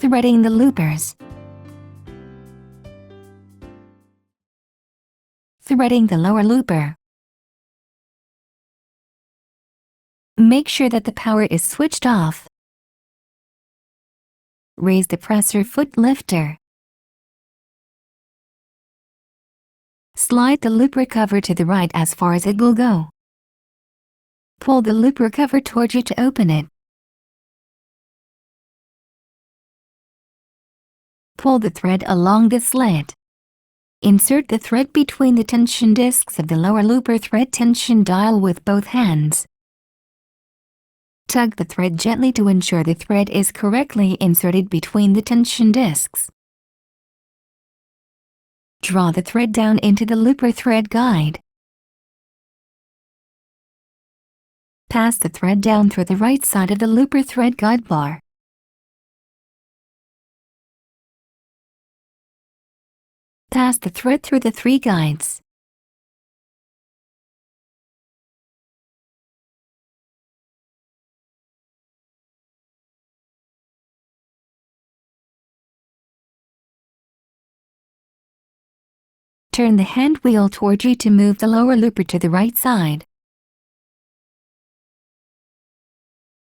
Threading the loopers. Threading the lower looper. Make sure that the power is switched off. Raise the presser foot lifter. Slide the looper cover to the right as far as it will go. Pull the looper cover towards you to open it. Pull the thread along the slit. Insert the thread between the tension discs of the lower looper thread tension dial with both hands. Tug the thread gently to ensure the thread is correctly inserted between the tension discs. Draw the thread down into the looper thread guide. Pass the thread down through the right side of the looper thread guide bar. Pass the thread through the 3 guides. Turn the hand wheel toward you to move the lower looper to the right side.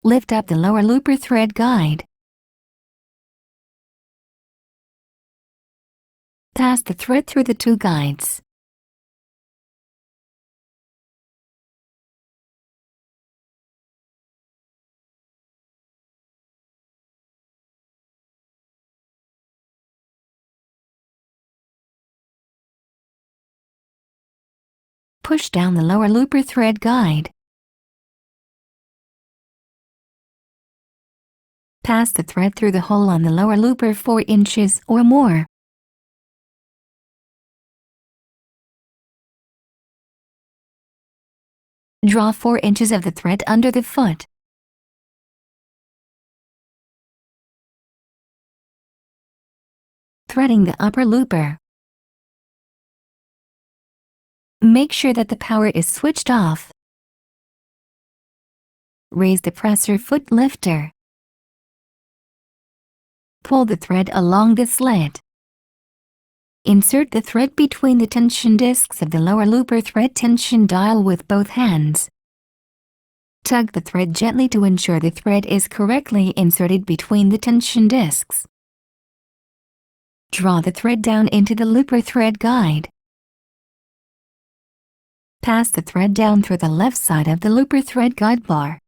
Lift up the lower looper thread guide. Pass the thread through the 2 guides. Push down the lower looper thread guide. Pass the thread through the hole on the lower looper 4 inches or more. Draw 4 inches of the thread under the foot. Threading the upper looper. Make sure that the power is switched off. Raise the presser foot lifter. Pull the thread along the slit. Insert the thread between the tension discs of the lower looper thread tension dial with both hands. Tug the thread gently to ensure the thread is correctly inserted between the tension discs. Draw the thread down into the looper thread guide. Pass the thread down through the left side of the looper thread guide bar.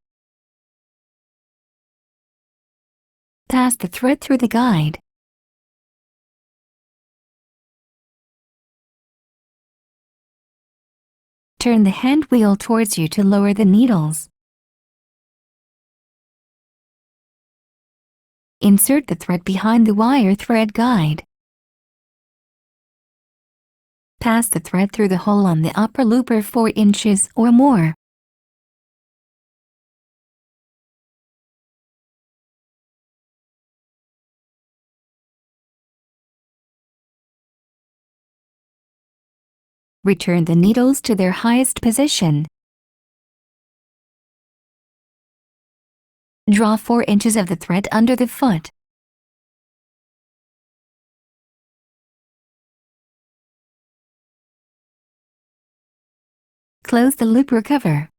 Pass the thread through the guide. Turn the hand wheel towards you to lower the needles. Insert the thread behind the wire thread guide. Pass the thread through the hole on the upper looper 4 inches or more. Return the needles to their highest position. Draw 4 inches of the thread under the foot. Close the looper cover.